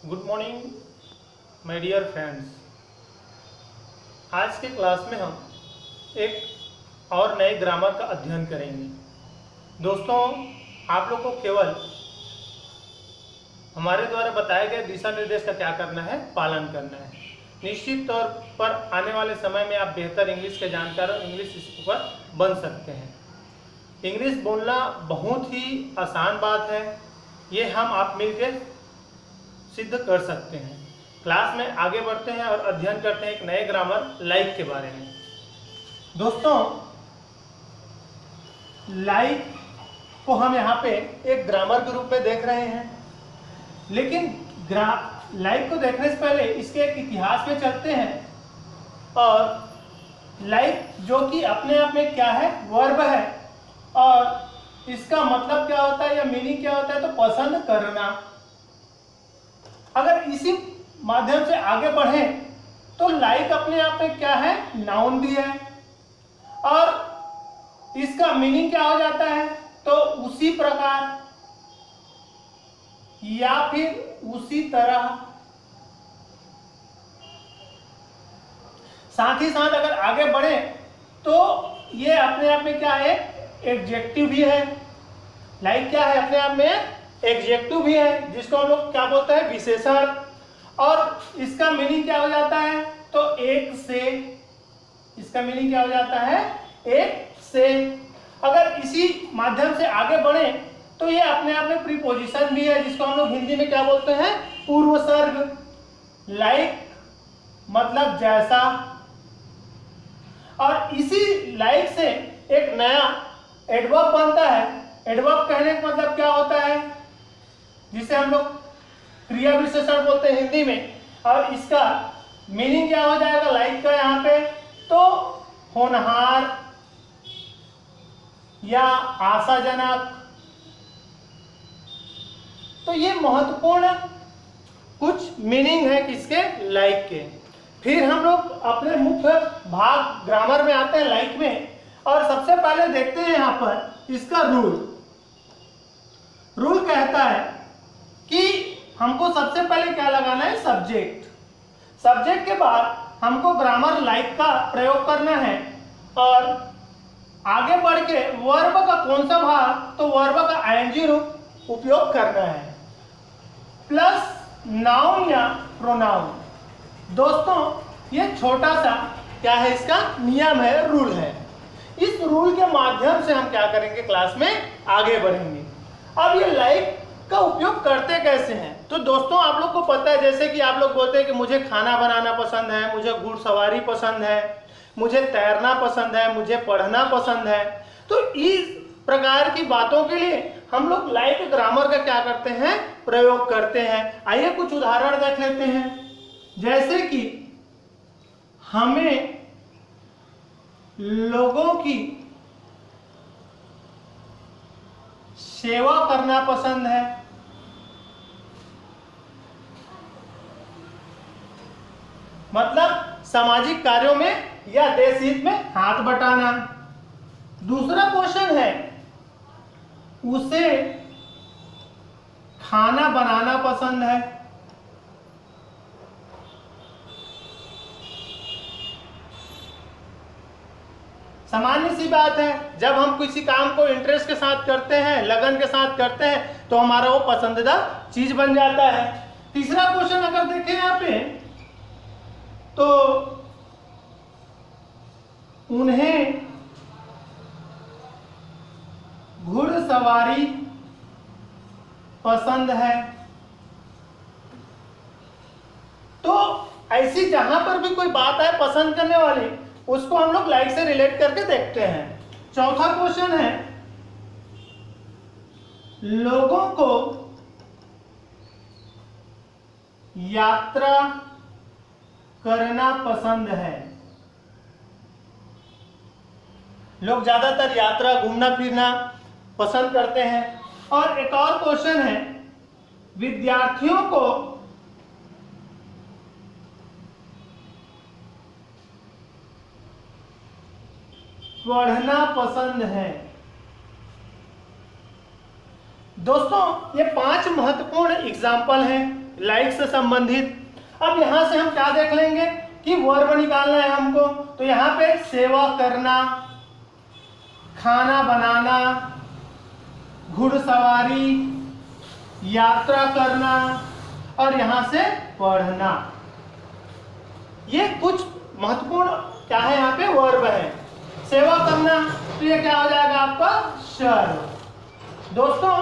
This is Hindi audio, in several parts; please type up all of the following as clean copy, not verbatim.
Good morning my dear friends. आज के क्लास में हम एक और नए ग्रामर का अध्ययन करेंगे। दोस्तों, आप लोग को केवल हमारे द्वारा बताए गए दिशा निर्देश का क्या करना है, पालन करना है। निश्चित तौर पर आने वाले समय में आप बेहतर इंग्लिश के जानकार और इंग्लिश स्पीकर बन सकते हैं। इंग्लिश बोलना बहुत ही आसान बात है, ये हम आप मिलकर सिद्ध कर सकते हैं। क्लास में आगे बढ़ते हैं और अध्ययन करते हैं एक नए ग्रामर लाइक के बारे में। दोस्तों, लाइक को हम यहाँ पे एक ग्रामर के रूप में देख रहे हैं, लेकिन लाइक को देखने से पहले इसके एक इतिहास में चलते हैं। और लाइक जो कि अपने आप में क्या है, वर्ब है, और इसका मतलब क्या होता है या मीनिंग क्या होता है, तो पसंद करना। अगर इसी माध्यम से आगे बढ़ें तो लाइक अपने आप में क्या है, नाउन भी है, और इसका मीनिंग क्या हो जाता है, तो उसी प्रकार या फिर उसी तरह। साथ ही साथ अगर आगे बढ़े तो ये अपने आप में क्या है, एडजेक्टिव भी है। लाइक क्या है, अपने आप में एडजेक्टिव भी है, जिसको हम लोग क्या बोलते हैं, विशेषण। और इसका मीनिंग क्या हो जाता है, तो एक से। इसका मीनिंग क्या हो जाता है, एक से। अगर इसी माध्यम से आगे बढ़े तो ये अपने आप में प्रीपोजिशन भी है, जिसको हम लोग हिंदी में क्या बोलते हैं, पूर्वसर्ग। लाइक मतलब जैसा। और इसी लाइक से एक नया एडवर्ब बनता है। एडवर्ब कहने का मतलब क्या होता है, जिसे हम लोग क्रिया विशेषण बोलते हैं हिंदी में। और इसका मीनिंग क्या हो जाएगा लाइक का यहाँ पे, तो होनहार या आशाजनक। तो ये महत्वपूर्ण कुछ मीनिंग है किसके, लाइक के। फिर हम लोग अपने मुख्य भाग ग्रामर में आते हैं, लाइक में। और सबसे पहले देखते हैं यहाँ पर इसका रूल कहता है कि हमको सबसे पहले क्या लगाना है, सब्जेक्ट। सब्जेक्ट के बाद हमको ग्रामर लाइक का प्रयोग करना है। और आगे बढ़ के वर्ब का कौन सा भाग, तो वर्ब का आईएनजी रूप उपयोग करना है, प्लस नाउन या प्रोनाउन। दोस्तों, ये छोटा सा क्या है, इसका नियम है, रूल है। इस रूल के माध्यम से हम क्या करेंगे, क्लास में आगे बढ़ेंगे। अब ये लाइक का उपयोग करते कैसे हैं, तो दोस्तों आप लोग को पता है, जैसे कि आप लोग बोलते हैं कि मुझे खाना बनाना पसंद है, मुझे घुड़सवारी पसंद है, मुझे तैरना पसंद है, मुझे पढ़ना पसंद है। तो इस प्रकार की बातों के लिए हम लोग लाइक ग्रामर का क्या करते हैं, प्रयोग करते हैं। आइए कुछ उदाहरण देख लेते हैं। जैसे कि हमें लोगों की सेवा करना पसंद है। मतलब सामाजिक कार्यों में या देश हित में हाथ बटाना। दूसरा क्वेश्चन है, उसे खाना बनाना पसंद है। सामान्य सी बात है, जब हम किसी काम को इंटरेस्ट के साथ करते हैं, लगन के साथ करते हैं, तो हमारा वो पसंदीदा चीज बन जाता है। तीसरा क्वेश्चन अगर देखें यहाँ पे, तो उन्हें घुड़सवारी पसंद है। तो ऐसी जहां पर भी कोई बात है पसंद करने वाली, उसको हम लोग लाइक से रिलेट करके देखते हैं। चौथा क्वेश्चन है, लोगों को यात्रा करना पसंद है। लोग ज्यादातर यात्रा, घूमना फिरना पसंद करते हैं। और एक और क्वेश्चन है, विद्यार्थियों को पढ़ना पसंद है। दोस्तों, ये 5 महत्वपूर्ण एग्जाम्पल हैं लाइक से संबंधित। अब यहां से हम क्या देख लेंगे कि वर्ब निकालना है हमको। तो यहाँ पे सेवा करना, खाना बनाना, घुड़सवारी, यात्रा करना और यहां से पढ़ना, ये कुछ महत्वपूर्ण क्या है यहाँ पे वर्ब है। सेवा करना तो ये क्या हो जाएगा आपका सर्व। दोस्तों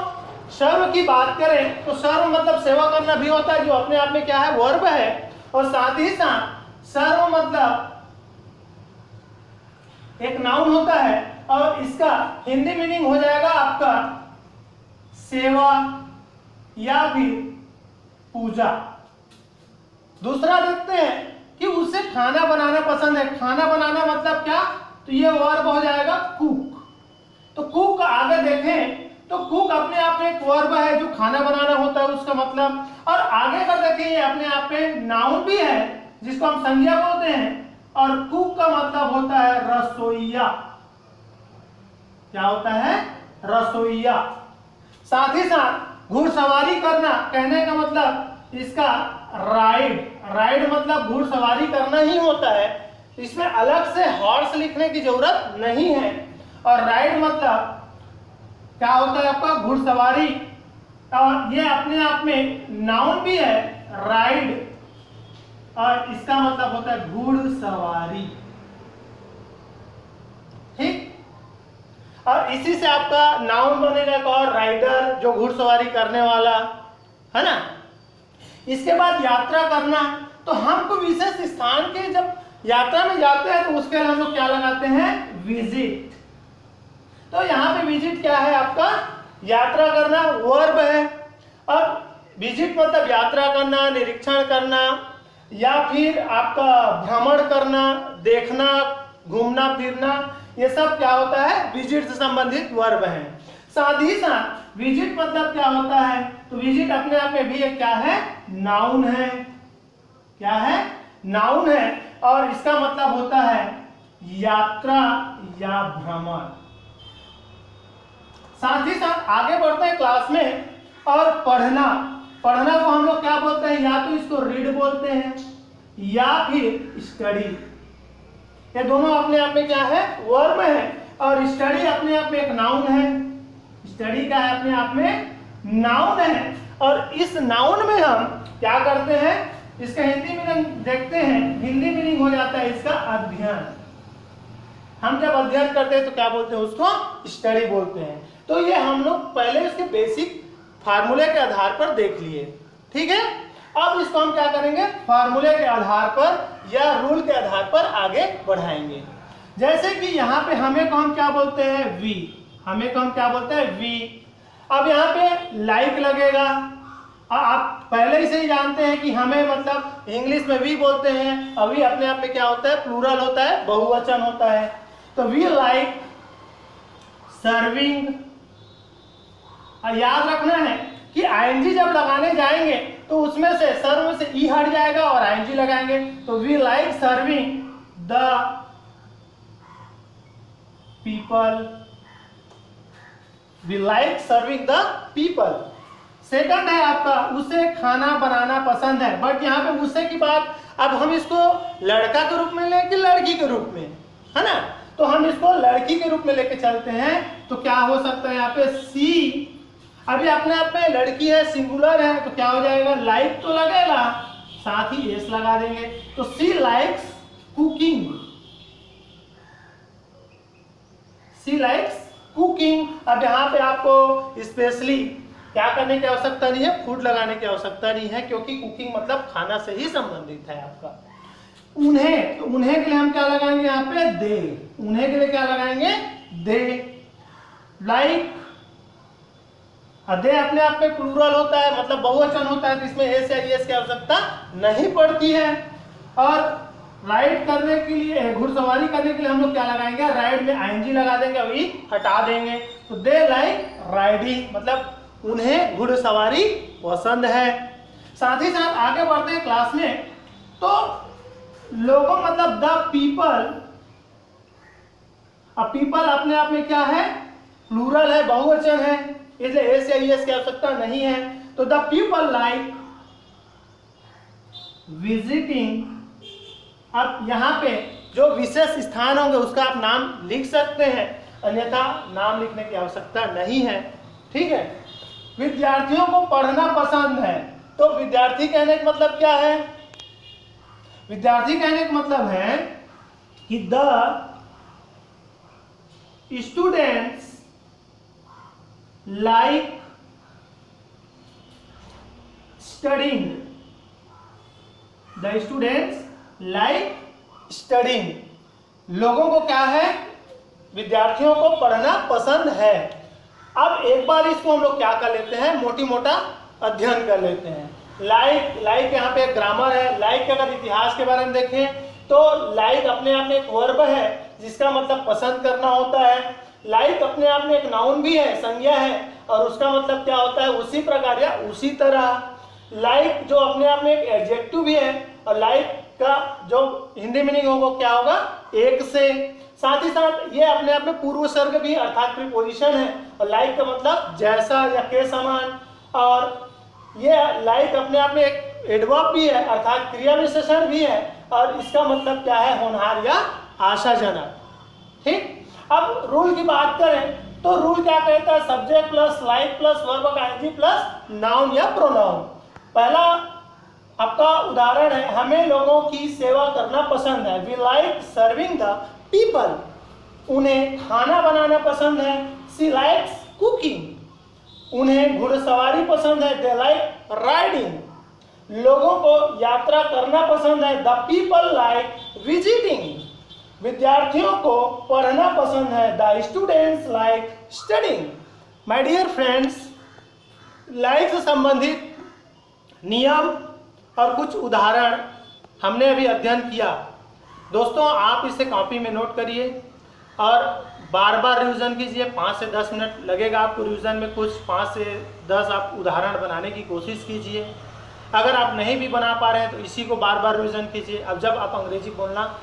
सर्व की बात करें तो सर्व मतलब सेवा करना भी होता है, जो अपने आप में क्या है वर्ब है, और साथ ही साथ सर्व मतलब एक नाउन होता है और इसका हिंदी मीनिंग हो जाएगा आपका सेवा या फिर पूजा। दूसरा देखते हैं कि उसे खाना बनाना पसंद है। खाना बनाना मतलब क्या, तो ये वर्ब हो जाएगा कुक। तो कुक का आगे देखें तो कुक अपने आप में एक वर्ब है जो खाना बनाना होता है उसका मतलब, और आगे का देखें ये अपने आप में नाउन भी है जिसको हम संज्ञा बोलते हैं, और कुक का मतलब होता है रसोइया। क्या होता है, रसोइया। साथ ही साथ घुड़सवारी करना, कहने का मतलब इसका राइड मतलब घुड़सवारी करना ही होता है, इसमें अलग से हॉर्स लिखने की जरूरत नहीं है। और राइड मतलब क्या होता है आपका घुड़सवारी, और ये अपने आप में नाउन भी है राइड, और इसका मतलब होता है घुड़सवारी। ठीक, और इसी से आपका नाउन बनेगा एक और राइडर, जो घुड़सवारी करने वाला है ना। इसके बाद यात्रा करना, तो हमको विशेष स्थान के जब यात्रा में जाते हैं तो उसके लिए हम लोग क्या लगाते हैं, विजिट। तो यहाँ पे विजिट क्या है आपका, यात्रा करना वर्ब है। अब विजिट मतलब यात्रा करना, निरीक्षण करना, या फिर आपका भ्रमण करना, देखना, घूमना फिरना, ये सब क्या होता है विजिट से संबंधित वर्ब है। साथ ही साथ विजिट मतलब क्या होता है, तो विजिट अपने आप में भी एक क्या है, नाउन है। क्या है, नाउन है, और इसका मतलब होता है यात्रा या भ्रमण। साथ ही साथ आगे बढ़ते हैं क्लास में, और पढ़ना को हम लोग क्या बोलते हैं, या तो इसको रीड बोलते हैं या फिर स्टडी। ये दोनों अपने आप में क्या है, वर्ब है, और स्टडी अपने आप में एक नाउन है। स्टडी क्या है, अपने आप में नाउन है, और इस नाउन में हम क्या करते हैं, इसका हिंदी मीनिंग देखते हैं। हिंदी मीनिंग हो जाता है इसका अध्ययन। हम जब अध्ययन करते हैं तो क्या बोलते हैं, उसको स्टडी बोलते हैं। तो ये हम लोग पहले इसके बेसिक फार्मूले के आधार पर देख लिए, ठीक है। अब इसको हम क्या करेंगे, फार्मूले के आधार पर या रूल के आधार पर आगे बढ़ाएंगे। जैसे कि यहाँ पे हमें को हम क्या बोलते हैं, वी। हमें को हम क्या बोलते हैं, वी। अब यहाँ पे लाइक लगेगा, आप पहले से ही जानते हैं कि हमें मतलब इंग्लिश में वी बोलते हैं। अभी अपने आप में क्या होता है, प्लूरल होता है, बहुवचन होता है। तो वी लाइक सर्विंग। याद रखना है कि आईएनजी जब लगाने जाएंगे तो उसमें से सर्व में से ई हट जाएगा और आईएनजी लगाएंगे। तो we like serving the people. We like serving the people. Second है आपका, उसे खाना बनाना पसंद है। बट यहाँ पे उसे की बात, अब हम इसको लड़का के रूप में लें कि लड़की के रूप में, है ना। तो हम इसको लड़की के रूप में लेके चलते हैं। तो क्या हो सकता है यहाँ पे, सी। अभी अपने आप में लड़की है, सिंगुलर है, तो क्या हो जाएगा, लाइक तो लगेगा, साथ ही एस लगा देंगे। तो सी लाइक्स कुकिंग। सी लाइक्स कुकिंग। अब यहाँ पे आपको स्पेशली क्या करने की आवश्यकता नहीं है, फूड लगाने की आवश्यकता नहीं है, क्योंकि कुकिंग मतलब खाना से ही संबंधित है आपका। उन्हें, तो उन्हें के लिए हम क्या लगाएंगे यहाँ पे, दे। उन्हें के लिए क्या लगाएंगे, दे। लाइक, दे अपने आप में प्लूरल होता है, मतलब बहुवचन होता है, तो इसमें एस या एस की आवश्यकता नहीं पड़ती है। और राइड करने के लिए, घुड़सवारी करने के लिए हम लोग क्या लगाएंगे, राइड में आईएनजी लगा देंगे, अभी हटा देंगे। तो दे लाइक राइडिंग, मतलब उन्हें घुड़सवारी पसंद है। साथ ही साथ आगे बढ़ते हैं क्लास में, तो लोगों मतलब द पीपल। अब पीपल अपने आप में क्या है, प्लूरल है, बहुवचन है, इसलिए एस या एस की आवश्यकता नहीं है। तो द पीपल लाइक विजिटिंग। अब यहाँ पे जो विशेष स्थान होंगे उसका आप नाम लिख सकते हैं, अन्यथा नाम लिखने की आवश्यकता नहीं है। ठीक है। विद्यार्थियों को पढ़ना पसंद है, तो विद्यार्थी कहने का मतलब क्या है? विद्यार्थी कहने का मतलब है कि the students like studying. The students like studying. लोगों को क्या है? विद्यार्थियों को पढ़ना पसंद है। अब एक बार इसको हम लोग क्या कर लेते हैं, मोटी मोटा अध्ययन कर लेते हैं। लाइक यहाँ पे ग्रामर है। लाइक के अगर इतिहास के बारे में देखें तो लाइक अपने आप में एक वर्ब है जिसका मतलब पसंद करना होता है। लाइक अपने आप में एक नाउन भी है, संज्ञा है, और उसका मतलब क्या होता है? उसी प्रकार या उसी तरह। लाइक जो अपने आप में एक एडजेक्टिव भी है, और लाइक का जो हिंदी मीनिंग होगा क्या होगा? एक से। साथ ही साथ ये अपने आप में पूर्व सर्ग भी अर्थात प्रीपोजिशन है, और लाइक का मतलब जैसा या के समान। और ये लाइक अपने आप में एक एडवर्ब भी है अर्थात क्रिया विशेषण भी है, और इसका मतलब क्या है? होनहार या आशाजनक। ठीक। अब रूल की बात करें तो रूल क्या कहता है? Subject plus like plus verb of ING plus noun या प्रोनाउन। पहला आपका उदाहरण है, हमें लोगों की सेवा करना पसंद है। We like serving the people. उन्हें खाना बनाना पसंद है। She likes cooking. उन्हें घुड़सवारी पसंद है। They like riding. लोगों को यात्रा करना पसंद है। The people like visiting. विद्यार्थियों को पढ़ना पसंद है। The students like studying. My dear friends, like से संबंधित नियम और कुछ उदाहरण हमने अभी अध्ययन किया। दोस्तों, आप इसे कॉपी में नोट करिए और बार बार रिवीजन कीजिए। 5 से 10 मिनट लगेगा आपको रिवीजन में। कुछ 5 से 10 आप उदाहरण बनाने की कोशिश कीजिए। अगर आप नहीं भी बना पा रहे हैं तो इसी को बार बार रिवीजन कीजिए। अब जब आप अंग्रेजी बोलना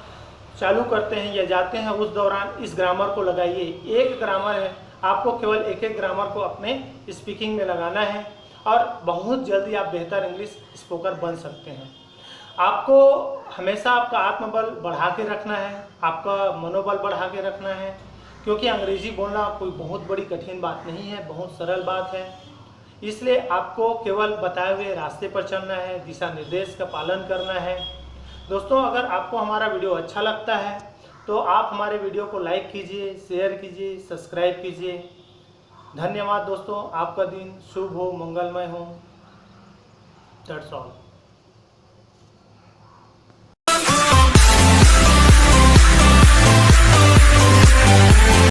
चालू करते हैं या जाते हैं उस दौरान इस ग्रामर को लगाइए। एक ग्रामर है, आपको केवल एक एक ग्रामर को अपने स्पीकिंग में लगाना है और बहुत जल्दी आप बेहतर इंग्लिश स्पोकर बन सकते हैं। आपको हमेशा आपका आत्मबल बढ़ा के रखना है, आपका मनोबल बढ़ा के रखना है, क्योंकि अंग्रेजी बोलना कोई बहुत बड़ी कठिन बात नहीं है, बहुत सरल बात है। इसलिए आपको केवल बताए हुए रास्ते पर चलना है, दिशा निर्देश का पालन करना है। दोस्तों, अगर आपको हमारा वीडियो अच्छा लगता है तो आप हमारे वीडियो को लाइक कीजिए, शेयर कीजिए, सब्सक्राइब कीजिए। धन्यवाद दोस्तों। आपका दिन शुभ हो, मंगलमय हो। That's all.